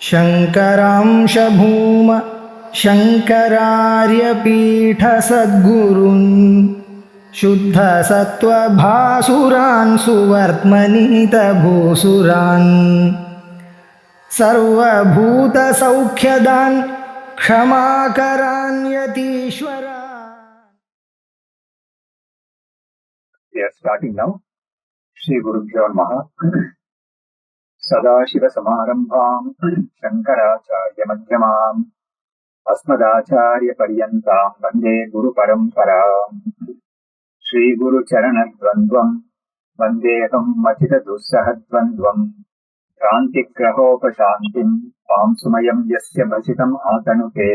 शङ्करांश Bhoom शङ्करार्यपीठसद्गुरून् शुद्धसत्त्वभासुरान् सुवर्त्मनीतभूसुरान् सर्वभूतसौख्यदान् क्षमाकरान् यतीश्वरान्. We are starting now. Shri Gurubhyo Namaha. Sadashiva-samarambham Shankaracharya-madhyamam Asmadacharya-paryantam Vande Guru-paramparam Shri Guru-charana-dvandvam Vandeham Machita-dussahadvandvam Krantikrahopashantim Pam Sumayam Yasya Bhasitam Atanute.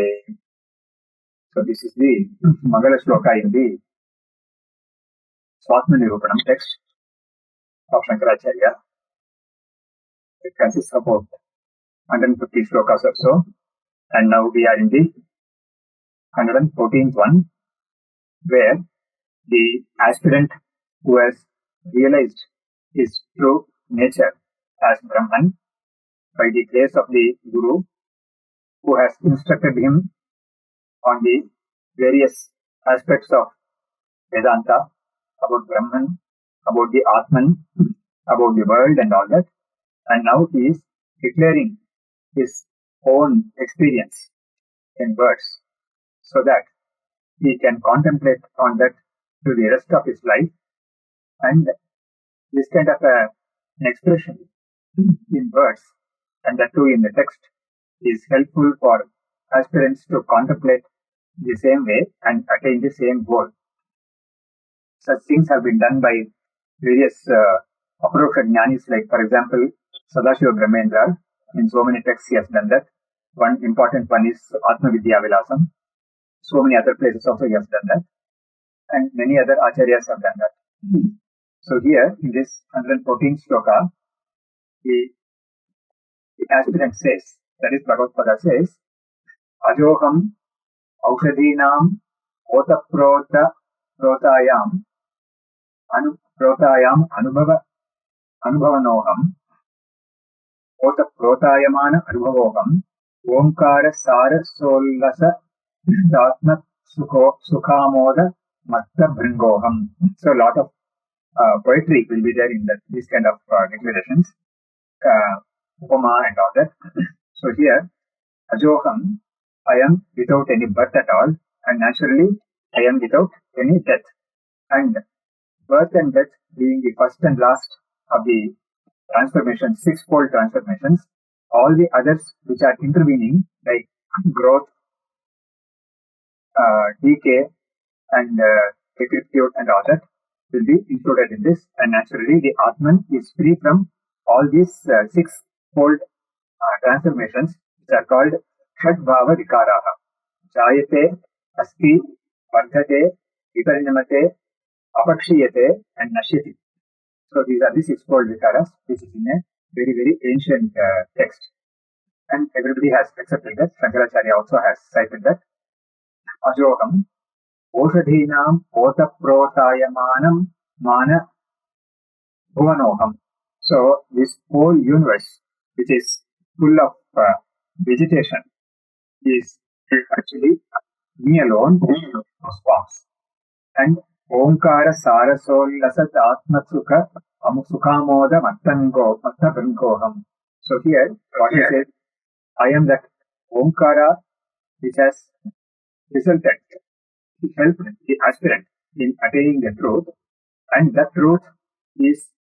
So this is the Mangala Shloka in the Svatmanirupanam text of Shankaracharya. It consists of about 150 shlokas or so, and now we are in the 114th one, where the aspirant who has realized his true nature as Brahman by the grace of the Guru, who has instructed him on the various aspects of Vedanta, about Brahman, about the Atman, about the world and all that. And now he is declaring his own experience in words so that he can contemplate on that to the rest of his life. And this kind of an expression in words, and that too in the text, is helpful for aspirants to contemplate the same way and attain the same goal. Such things have been done by various Aparoksha Jnanis, like for example, Sadashiva Brahmendra. In so many texts he has done that. One important one is Atma Vidya Vilasam. So many other places also he has done that. And many other Acharyas have done that. So here, in this 114th shloka, the aspirant says, that is Bhagavat says, Ajoham Aushadhinam Otaprota Protayam Anubhavanoham Ota Protayamana Anubhavoham Omkara Sara Solasa Datma Sukhamoda Matta Bringoham. So a lot of poetry will be there in these kind of declarations, Upama and all that. So here, Ajoham, I am without any birth at all, and naturally I am without any death. And birth and death being the first and last of the transformations, sixfold transformations, all the others which are intervening, like growth, decay, and decrepitude and all that, will be included in this. And naturally, the Atman is free from all these sixfold transformations, which are called Shadbhava Vikaraha. Jayate, Asti, Vardhate, Viparinamate, Apakshiyate and Nashyati. So these are the sixfold vikaras, which is in a very, very ancient text. And everybody has accepted that. Shankaracharya also has cited that. Ajoham, Oshadhinam, Otaprotayamanam, Mana, Bhuvanoham. So this whole universe, which is full of vegetation, is actually me alone, those forms. And Omkara Sarasolasat Atmatsukha Sukhamoda Matta Bringoham. So here, what he said, I am that Omkara which has resulted, helped the aspirant in attaining the truth, and that truth is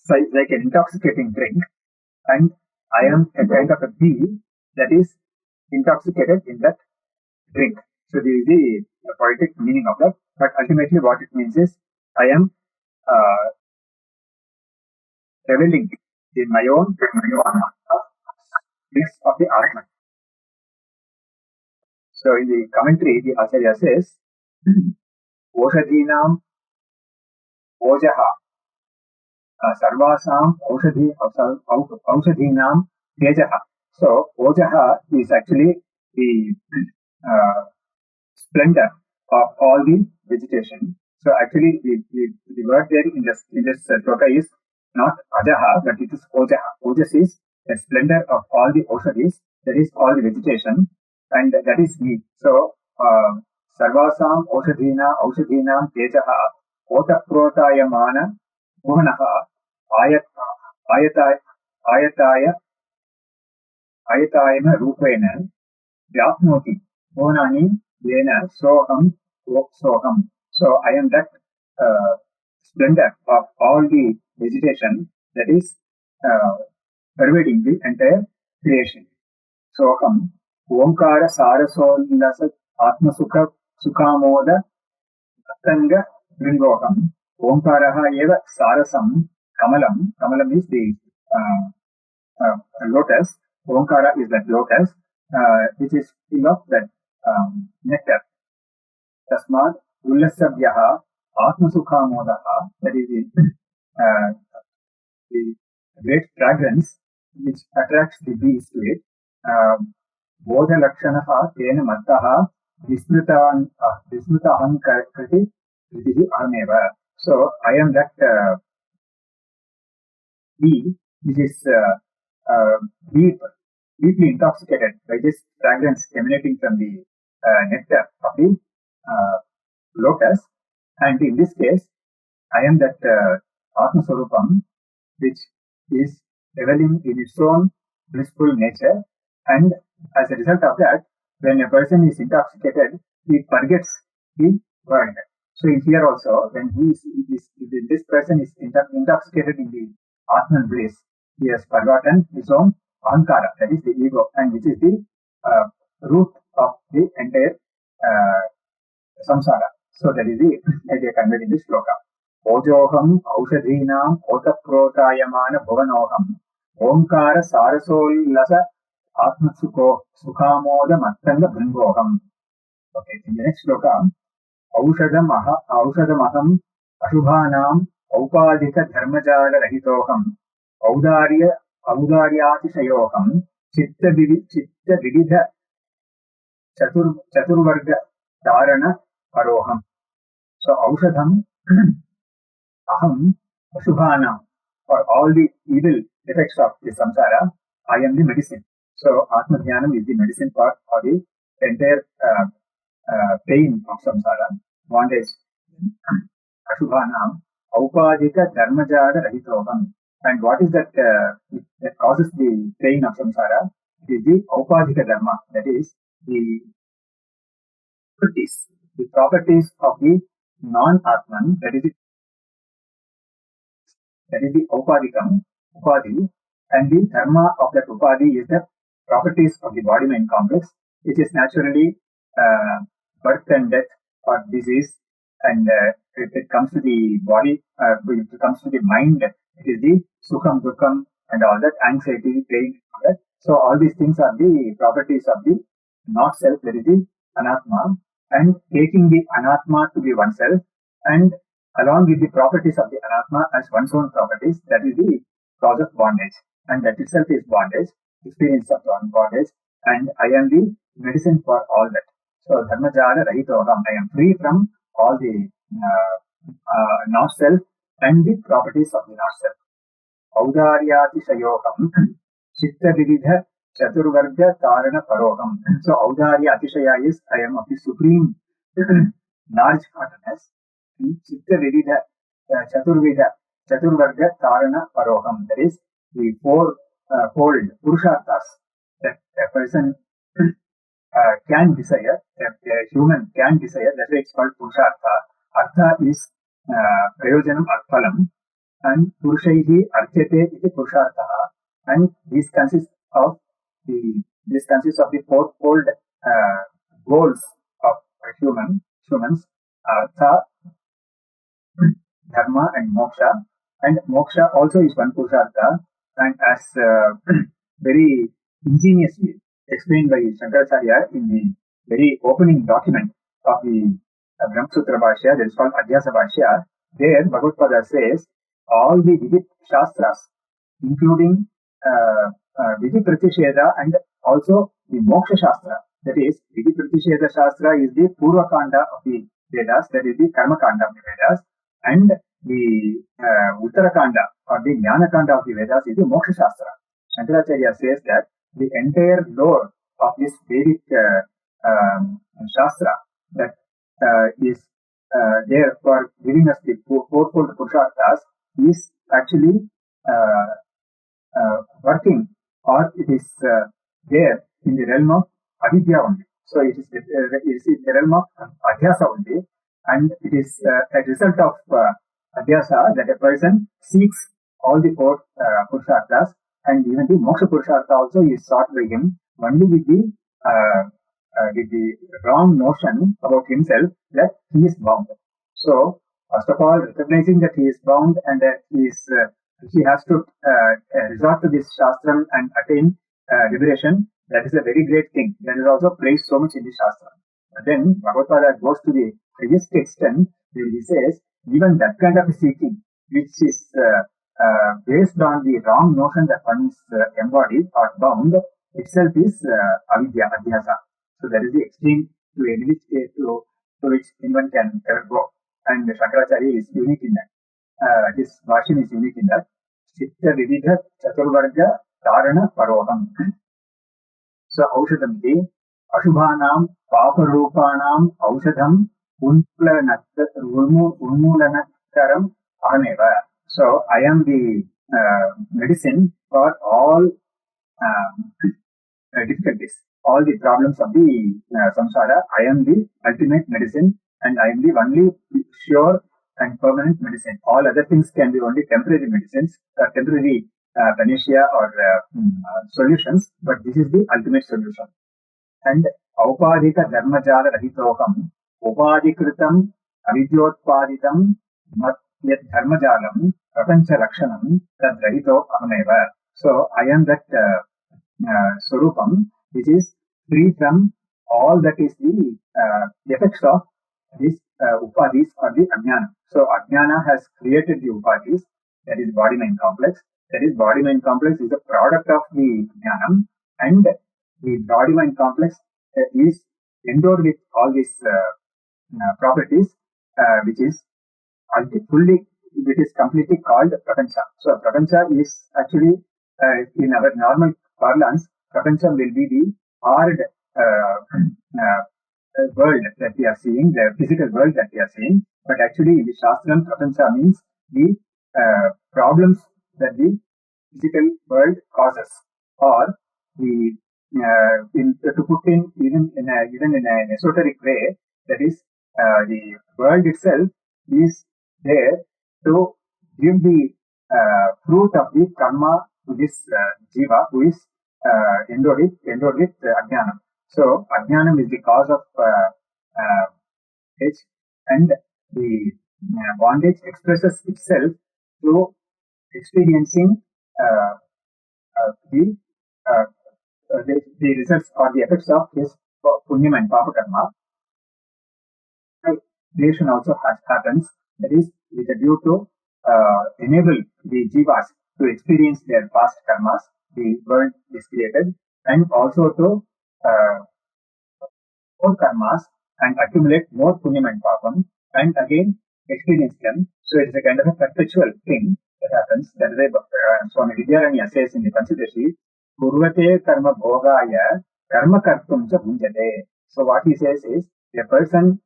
like an intoxicating drink, and I am a kind of a bee that is intoxicated in that drink. So this is the poetic meaning of that. But ultimately what it means is, I am reveling in my own bliss of the Atman. So in the commentary, the Acharya says, Oshadhinam Ojaha Sarvasam Aushadhinam Tejaha. So Ojaha is actually the splendor of all the vegetation. So actually the word there in this sloka is not ajaha, but it is ojaha. Ojas is the splendor of all the Oshadis, that is all the vegetation, and that is me. So, Sarvasam Oshadhinam Tejaha Otaprotayamana Mohanaha Ayataya Ayataya Ayatayana Rupena Vyapnoti Monani Vena Soham Soham. So I am that splendor of all the vegetation that is pervading the entire creation. Soham Omkara Sarasolasa Atmasukha Sukhamoda Atanga Bringoham Omkaraha Eva Sarasam Kamalam. Kamalam is the lotus. Omkara is that lotus, which is full of that nectar. Tasmad Ullasabhyaha Atmasukhamodaha, that is the great fragrance which attracts the bees to it. Bodha Lakshanaha Tena Mattaha Vismrutahan Kriti Kritihi Ahameva. So I am that bee which is deeply intoxicated by this fragrance emanating from the nectar of the lotus. And in this case, I am that Atma Swarupam, which is reveling in its own blissful nature. And as a result of that, when a person is intoxicated, he forgets the world. So here also, when this person is intoxicated in the Atman bliss, he has forgotten his own Sankara, that is the ego, and which is the root of the entire samsara. So that is the idea conveyed in this sloka. Ojoham Aushadhinam Otaprotayamana Bhavanoham Omkara Sarasollasa Atmatsukho Sukhamoda Mattanga Bringoham. Okay, in the next sloka, Aushadamaham Ashubhanam Aupadika Dharmajala Rahitoham Audaryatishayoham Chitta Vividha Chaturvarga Dharana Paroham. So Aushadham Aham Ashubhanam, for all the evil effects of the samsara, I am the medicine. So Atma Dhyanam is the medicine part for the entire pain of samsara. Bondage. Ashubhanam Aupadika Dharmajada Rahitoham. And what is that that causes the pain of samsara? It is the Aupadika Dharma, that is the properties of the non-Atman, that is the Upadhi, and the Dharma of that Upadhi is the properties of the body-mind complex, which is naturally birth and death or disease, and if it comes to the body, if it comes to the mind, it is the Sukham, Dukham, and all that, anxiety, pain, all that. So all these things are the properties of the not-self, that is the Anatma, and taking the Anatma to be oneself, and along with the properties of the Anatma as one's own properties, that is the cause of bondage. And that itself is bondage, experience of bondage, and I am the medicine for all that. So, Dharmajala Rahitoham, I am free from all the not-self and the properties of the not-self. Audaryatishayoham, Chitta Vividha Chaturvarga Tarana Paroham. So, Audarya Atishaya is, I am of the supreme large heartedness. Chitta Vividha Chaturvarga Tarana Paroham. That is the four-fold Purusharthas that a person can desire, a human can desire. That's why it's called Purushartha. Artha is Prayojanam Arthalam, and Purushaihi Archate is Purushartha, and this consists of the fourfold goals of humans, Artha, Dharma, and Moksha. And Moksha also is one Purushartha, and as very ingeniously explained by Shankaracharya in the very opening document of the Brahma Sutra Bhashya, that is called Adhyasa Bhashya. There, Bhagavad says all the Vidit Shastras, including Vidhi Pratisheda and also the Moksha Shastra. That is, Vidhi Pratisheda Shastra is the Purva Kanda of the Vedas, that is the Karma Kanda of the Vedas, and the Uttara Kanda or the Jnana Kanda of the Vedas is the Moksha Shastra. Shankaracharya says that the entire lore of this Vedic Shastra that is there for giving us the fourfold Purusharthas is actually working, or it is there in the realm of avidya only. So it is in the realm of adhyasa only, and it is a result of adhyasa that a person seeks all the four Purusharthas, and even the moksha Purushartha also is sought by him only with the wrong notion about himself that he is bound. So first of all, recognizing that he is bound and that he has to resort to this shastram and attain liberation. That is a very great thing. That is also praised so much in the shastra. But then Bhagavad goes to the highest extent where he says even that kind of seeking, which is based on the wrong notion that one is embodied or bound, itself is avidya, adhyasa. So that is the extreme to which anyone can ever go. And Shankaracharya is unique in that. His version is unique in that. Chitta Vividha Chaturvarga Tarana Paroham. So Aushadam de Ashubhanam Paparupanam Aushadam Unmulanakaram Ahameva. So I am the medicine for all difficulties, all the problems of the samsara. I am the ultimate medicine, and I am the only sure and permanent medicine. All other things can be only temporary medicines, temporary panacea or solutions, but this is the ultimate solution. And aupadhika dharmajala rahitoham upadhikritam avidyotpaditam yat dharmajalam prapancha lakshanam tad rahito ahameva. So I am that Swarupam, which is free from all that is the effects of these upadhis or the ajnana. So ajnana has created the upadhis, that is body-mind complex. That is body-mind complex is a product of the jnanam, and the body-mind complex is endowed with all these properties, which is completely called prapancha. So prapancha is actually in our normal parlance, prapancha will be the hard world that we are seeing, the physical world that we are seeing. But actually, in the Shastram, prapancha means the problems that the physical world causes, or the to put in even in an esoteric way, that is the world itself is there to give the fruit of the karma to this jiva who is endowed with ajnanam. So ajnanam is the cause of bondage, and the bondage expresses itself through experiencing the results or the effects of his punyam and papa karma. Creation also happens, that is with a view to enable the jivas to experience their past karmas. The world is created, and also to more karmas and accumulate more punyam and papam, and again experience them. So it is a kind of a perpetual thing that happens. That is why Swami Vidyaranya says in the Panchadashi, Kurvate karma bhogaya karma kartum cha bhunjate. So what he says is, a person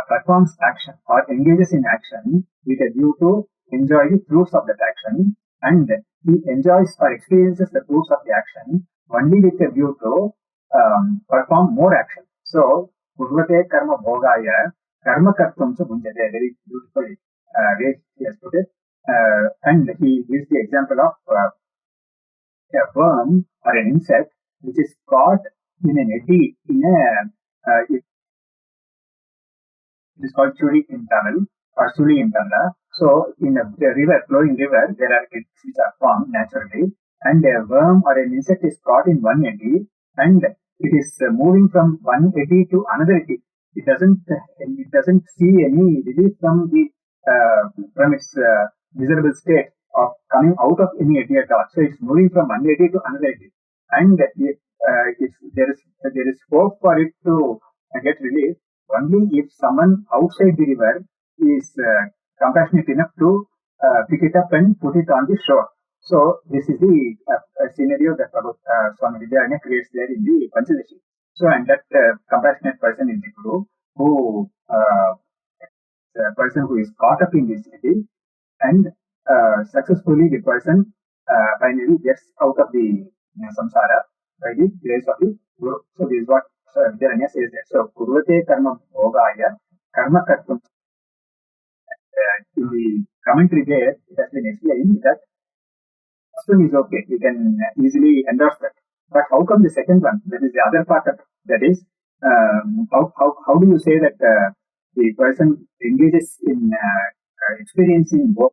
performs action or engages in action with a view to enjoy the fruits of that action, and he enjoys or experiences the fruits of the action only with a view to perform more action. So, Kurvate karma bhogaya karma kartum cha bhunjate. Very beautiful way he has put it. And he gives the example of a worm or an insect which is caught in an eddy in a it is called Churi internal or Suli internal. So, in a flowing river, there are eddies which are formed naturally, and a worm or an insect is caught in one eddy, and it is moving from one eddy to another eddy. It doesn't see any relief from its miserable state of coming out of any eddy at all. So, it's moving from one eddy to another eddy, and there is hope for it to get relief only if someone outside the river is compassionate enough to pick it up and put it on the shore. So this is the scenario that Swami Vidyaranya creates there in the Panchadashi. So, and that compassionate person is the Guru who the person who is caught up in this city, and successfully the person finally gets out of the samsara by the grace of the Guru. So this is what Vidyaranya says there. So kurvate karma bhogaya karma kartum. In the commentary there, it has been explained that first one is okay, we can easily endorse that. But how come the second one? That is the other part of it. That is, how do you say that the person engages in experiencing both,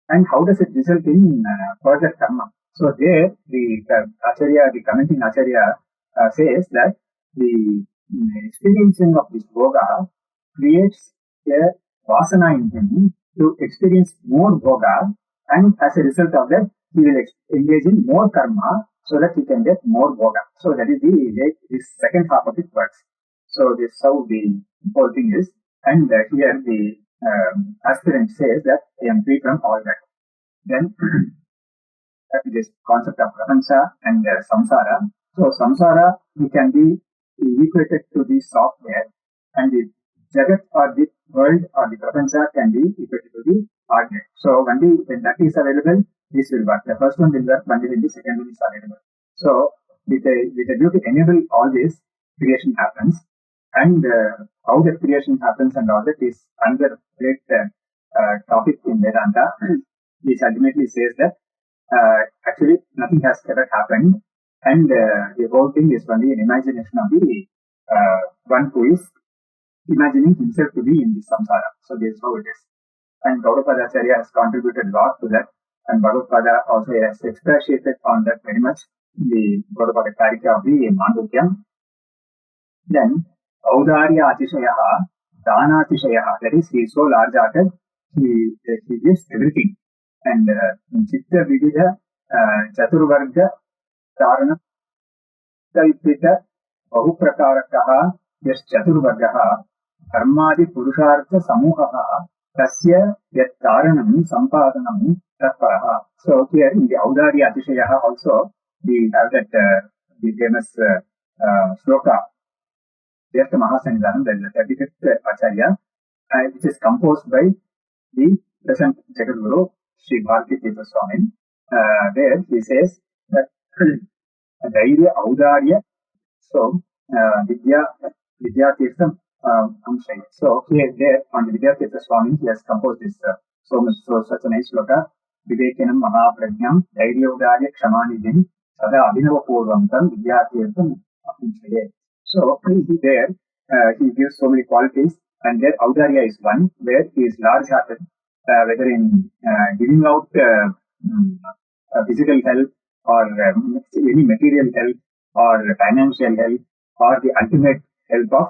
and how does it result in further karma? So there, the Acharya, the commenting Acharya says that the experiencing of this bhoga creates a vasana in him to experience more bhoga, and as a result of that, he will engage in more karma so that he can get more bhoga. So that is the way this second half of it works. So this is how the whole thing is. And here the aspirant says that I am free from all that. Then this concept of prapancha and samsara. So samsara, we can be equated to the software, and the jagat or the world or the prapancha can be equated to the hardware. So only when that is available, this will work. The first one will work only when the second one is available. So with a view to enable all this, creation happens. And how that creation happens and all that is another great topic in Vedanta, which ultimately says that actually nothing has ever happened, and the whole thing is only an imagination of the one who is imagining himself to be in the samsara. So this is how it is. And Gaudapada Acharya has contributed a lot to that, and Bhagavat also has expatiated on that very much in the Gaudapada Karika of the Mandukyam. Then Audarya Atishayaha, Dana Atishayaha, that is, he is so large-hearted, he gives everything. And Chitta Vividha Chaturvarga Dharana Kalpita Bahuprakarakaha Yash Chaturvargaha Dharmadi Purushartha Samuhaha Tasya Yat Karanam Sampadanam Tatparaha. So here in the Audarya Atishayaha also we have that the famous sloka Vyartha Mahasannidhanam, that is the 35th Acharya, which is composed by the present Jagadguru Sri Bharati Tirtha Swami. There he says that Dhairya Audarya, so Vidya Tirtham Amshaya. So here there on the Vidya Tirtha Swami, he has composed this such a nice sloka. Vivekanam Mahaprajnam Dhairya Audarya Kshamanidhim Sada Abhinava Purvantam Vidya Tirtham Amshaya. So there he gives so many qualities, and there Audarya is one, where he is large-hearted, whether in giving out physical help or any material help or financial help or the ultimate help of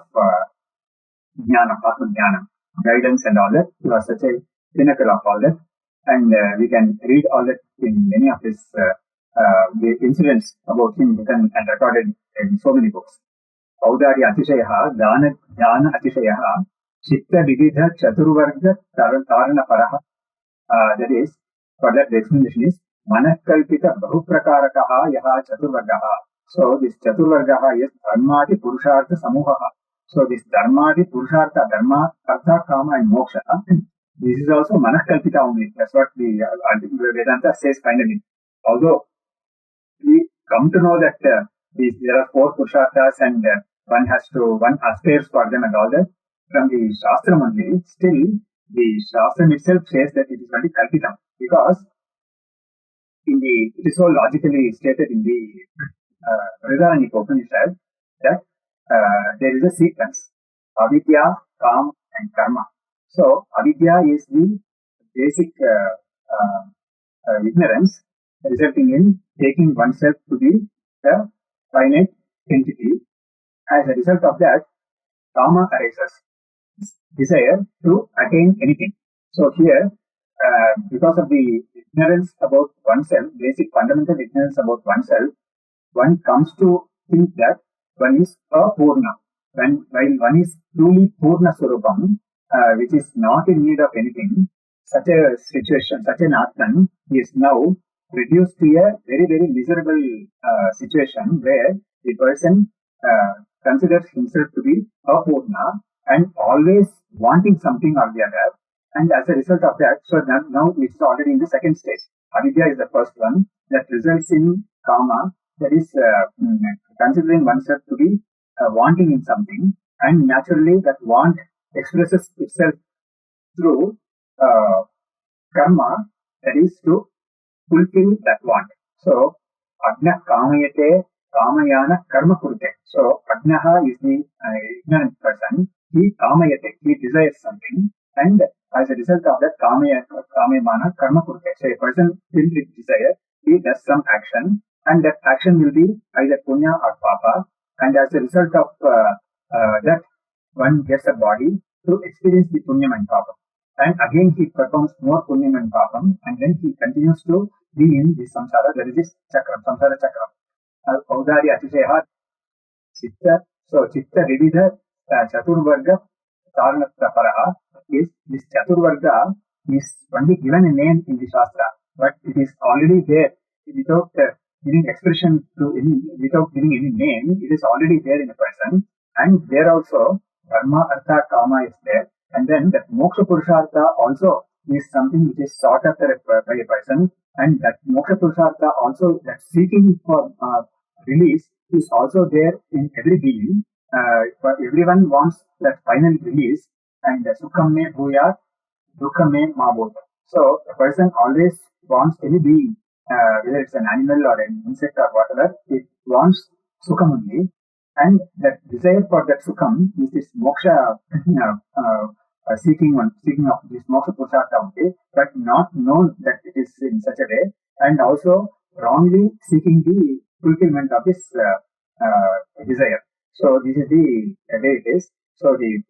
jnana, atma jnana, guidance and all that. He was such a pinnacle of all that, and we can read all that in many of his incidents about him written and recorded in so many books. Audarya Atishayaha, Dana Atishayaha, Chitta Vividha Chaturvarga Tarana Paraha. That is, for that the explanation is Manakalpita Bahuprakarakaha Yaha Chaturvargaha. So this Chaturvargaha is Dharmadi Purushartha Samuhaha. So this Dharmadi Purushartha, Dharma, Artha, Kama and Moksha, this is also Manakalpita only. That's what the Vedanta says finally. Although we come to know that there are 4 Purusharthas and one aspires for them and all that. From the Shastram only, still the Shastram itself says that it is only Kalpitam, because it is so logically stated in the Brihadaranyaka Upanishad that there is a sequence: Avidya, Kam and Karma. So Avidya is the basic ignorance resulting in taking oneself to be a finite entity. As a result of that, Kama arises, desire to attain anything. So here, because of the ignorance about oneself, basic fundamental ignorance about oneself, one comes to think that one is a Purna. While one is truly Purna Swarupam, which is not in need of anything, such a situation, such an Atman is now reduced to a very, very miserable situation where the person considers himself to be a Purna and always wanting something or the other. And as a result of that, so now it's already in the second stage. Avidya is the first one that results in kama, that is considering oneself to be wanting in something, and naturally that want expresses itself through karma, that is to fulfill that want. So, Agna Kamayate Kamayana Karma Kurte. So, Agnaha is the ignorant person. He Kamayate, he desires something, and as a result of that Kamayana Karma Kurte. So, a person filled with desire, he does some action, and that action will be either punya or papa, and as a result of that, one gets a body to experience the punyam and papa. And again he performs more punyam and papam, and then he continues to be in this samsara. There is this chakram, samsara chakram. Audari Atisheha Chitta. So Chitta Vividha Chaturvarga Tarnatra Paraha is this Chaturvarga is only given a name in the Shastra, but it is already there without giving expression to any, without giving any name. It is already there in a person, and there also Dharma, Artha, Kama is there. And then that moksha purushartha also is something which is sought after by a person, and that moksha purushartha also, that seeking for release is also there in every being. Everyone wants that final release, and sukham me bhuya, dukkham me ma bhota. So a person always wants any being, whether it's an animal or an insect or whatever, it wants sukham only. And that desire for that sukham is this moksha, seeking of this moksha purushartha only, but not known that it is in such a way, and also wrongly seeking the fulfillment of this desire. So this is the way it is. So the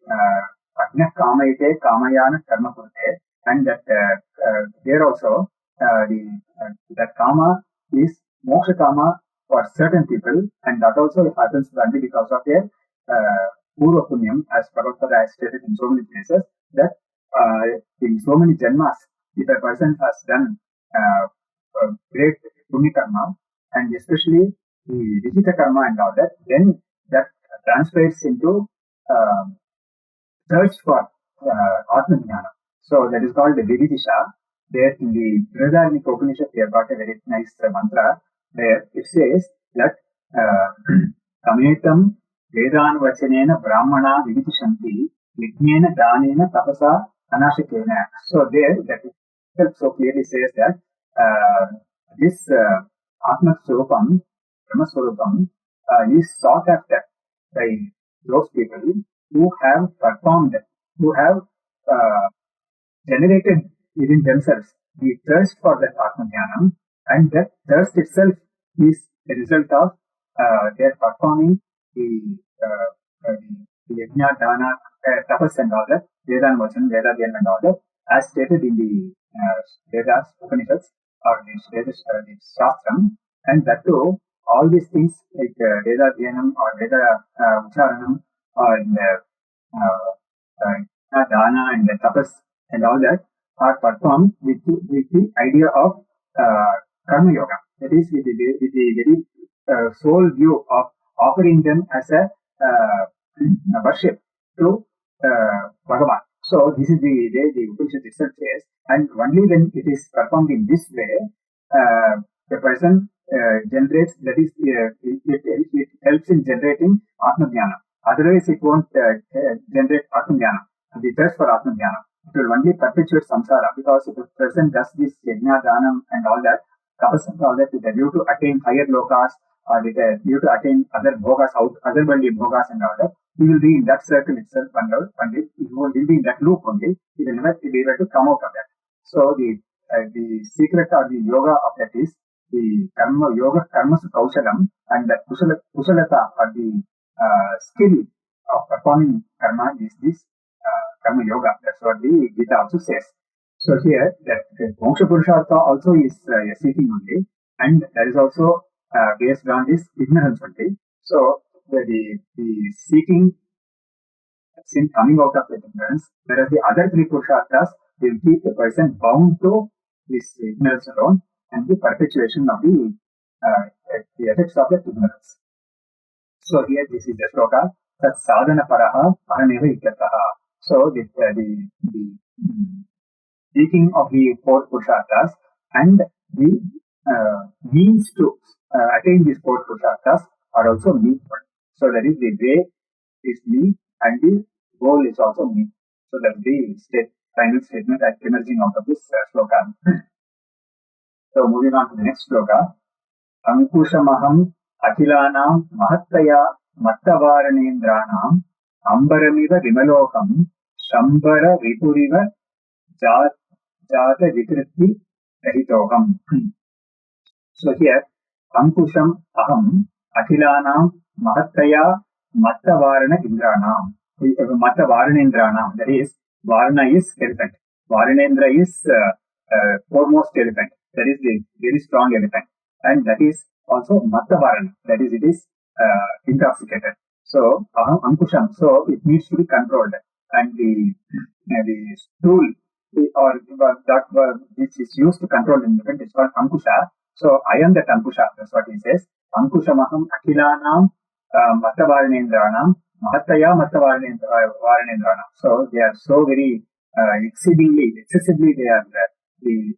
Agna Kamayate Kamayana Karma Kurte, and that there also that kama is moksha kama for certain people, and that also happens only because of their purva punyam, as Bhagavat has stated in so many places, that in so many janmas, if a person has done great punya karma, and especially the vijita karma and all that, then that translates into search for Atma-jnana. So that is called the Vividisha. There in the Brihadaranyaka Upanishad, we have got a very nice mantra where it says that Kametam Vedan Vachanena Brahmana Vividishanti Yajnena Danena Tapasa Anashakena. So there that so clearly says that this Atma Swarupam, Brahma Swarupam is sought after by those people who have performed, who have generated within themselves the thirst for that Atma-jnanam, and that thirst itself is the result of their performing the yajna, dana, tapas and all that, Vedan Vachan, Veda Dhyan and all that, as stated in the Vedas, Upanishads, or the Shastram, and that too, all these things like Veda Dhyanam or Veda Ucharanam or dana and tapas and all that are performed with the idea of karma yoga. That is with the very sole view of offering them as a worship to Bhagavat. So this is the way the Upanishad itself says, and only when it is performed in this way, the person generates, that is, it helps in generating Atma-jnana. Otherwise, it won't generate Atma-jnana, the thirst for Atma-jnana. It will only perpetuate samsara, because if a person does this yajna, dhanam and all that, tapas and all that, with a view to attain higher lokas, or with a view to attain other bhogas, other worldly bhogas and all that, he will be in that circle itself, and he will be in that loop only. He will never be able to come out of that. So the secret or the yoga of that is the karma yoga, karma kaushalam, and that kusalata or the skill of performing karma is this karma yoga. That's what the Gita also says. So here that moksha purushartha also is seeking only, and that is also based on this ignorance only. So the seeking sin coming out of the ignorance, whereas the other three purusharthas will keep the person bound to this ignorance alone. and the perpetuation of the effects of the ignorance. So here this is the shloka that sadhana paraha ahameva ityartha. So the seeking of the four purusharthas and the means to attain these four purusharthas are also meaningful. So that is the way is me and the goal is also me. So that's the final statement emerging out of this shloka. So moving on to the next shloka. Ankushamaham akhilanam mahattaya mattavaranendranam ambaramiva vimalokam shambara ripuriva jata vikritti rahitoham. So here, Ankusham aham akhilanam mahattaya mattavarana indranam. Mattavarana indranam. That is, Varna is elephant. Varanendra is foremost elephant. That is the very strong elephant. And that is also Mattavarana. That is, it is intoxicated. So, aham Ankusham. So, it needs to be controlled. And the stool or that which is used to control the elephant is called Ankusha. So, I am that Ankusha. That's what he says. Ankushamaham akhilanam mattavaranendranam mahattaya mattavaranendranam. So, they are so very exceedingly, excessively, they are the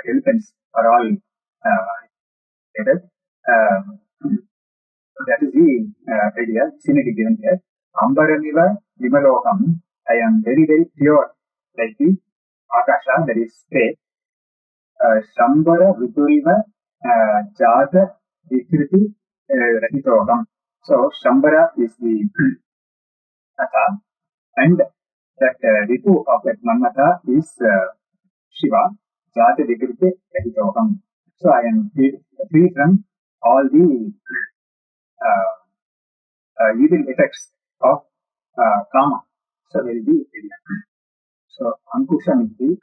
elephants are all that is the idea, vicinity given here. Ambaramiva vimalokam. I am very, very pure, like the Akasha, that is space. Shambara Vituriva Jata Vikriti Rahitoham. So Shambara is the Atha, and that Ritu of that Manmata is Shiva, Jata Vikriti Rahitoham. So I am free from all the evil effects of Kama. So there is the idea. So Ankusham is the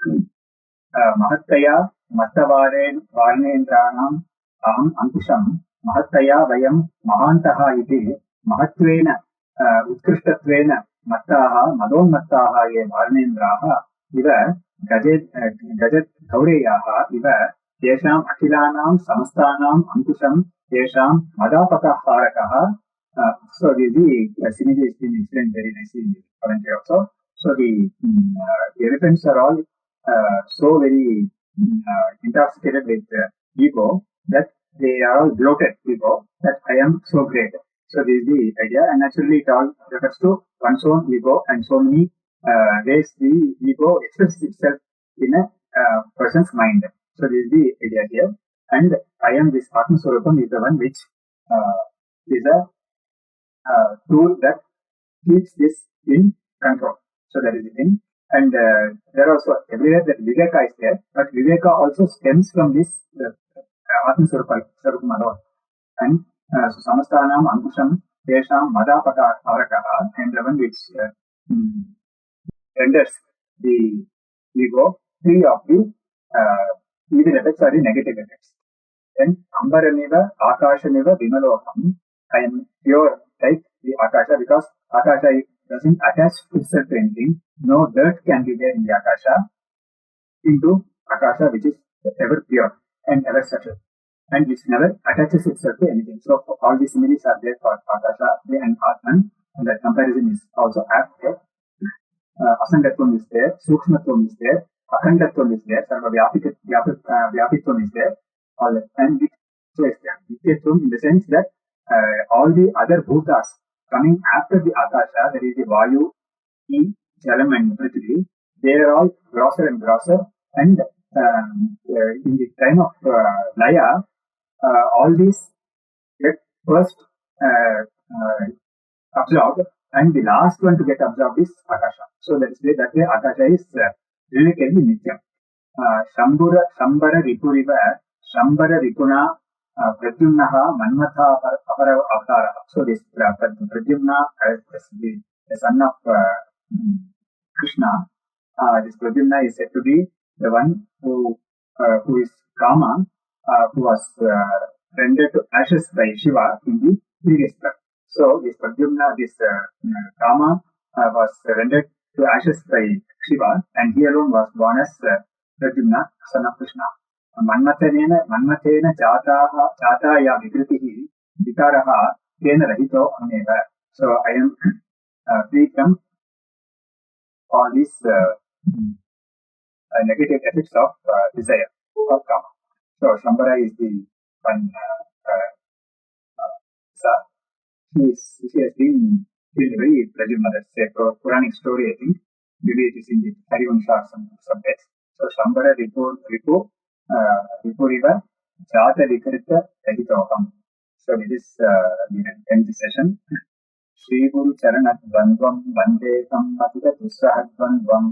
Mahattaya Mattavaranendranam aham Ankusham Mahattaya Vayam Mahantaha iti Mahatvena Utkrishtatvena Mattaha Madonmattaha ye Varanendraha iva Gajat Gaureyaha iva Yesham Akhilanam Samastanam Ankusham Yesham Madapataharakaha. So the synergy is being explained very nicely in the commentary also. So the elephants are all so very intoxicated with ego that they are all bloated ego that I am so great. So this is the idea, and naturally it all refers to one's own ego, and so many ways the ego expresses itself in a person's mind. So this is the idea here, and I am this Atma Swarupam is the one which is a tool that keeps this in control. So that is the thing. And there also everywhere that Viveka is there, but Viveka also stems from this Atma Swarupam alone. And so Samastanam Ankusham Tesham Madapata Harakaha, and the one which renders the ego free of the evil effects or the negative effects. Then Ambarameva Akashameva Vimalokam. I am pure like the Akasha, because Akasha doesn't attach itself to anything. No dirt can be there in the Akasha into Akasha, which is ever pure and ever settled, and which never attaches itself to anything. So all these similes are there for Akasha and Atman, and that comparison is also apt there. Asangatvam is there, Sukshmatvam is there, Akhandatvam is there, Sarva Vyapitvam is there, all that. And so is there. Nityatvam in the sense that all the other bhutas coming after the Akasha, there is the Vayu, E, Jalam and Prithvi, they are all grosser and grosser, and in the time of Laya, all these get first absorbed, and the last one to get absorbed is Akasha. So that way Akasha is relatively Nityam. Shambara Ripuriva, Shambara Ripuna, Pradyumnaha Manmatha Apara Avatara. So this Pradyumna is the son of Krishna. This Pradyumna is said to be the one who is Kama, who was rendered to ashes by Shiva in the previous birth. So this Pradyumna, this Kama was rendered to ashes by Shiva, and he alone was born as Pradyumna, son of Krishna. मन्मथेन जाताया विकृतिः विकारः तेन रहितो अहमेव. So I am free from all these negative effects of desire or karma. So Shankara is the one. She has been very pleasant. That's a Puranic story, I think. Maybe it is in the Harivansha or some text. So Shankara Ripuriva Jata Vikrita Rahitoham. So with this, we end the session. Shri Guru Charanat Bandvam Vandekam Atita Tussahadvandvam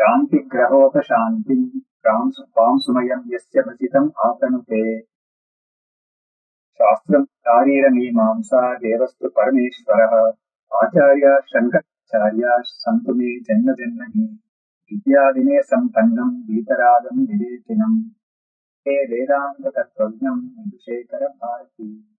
Ranti Grahopa Shantim Pam Sumayam Yasya Basitam Atanute Shastram Tarira Mimamsa Devastu Parameshwaraha Acharya Shankaracharya Santumi Janna Jannani Vidya Vinay Sampannam Vitaradam Vivekinam Vedanta Tattvajnam Vibhushekara Bharati.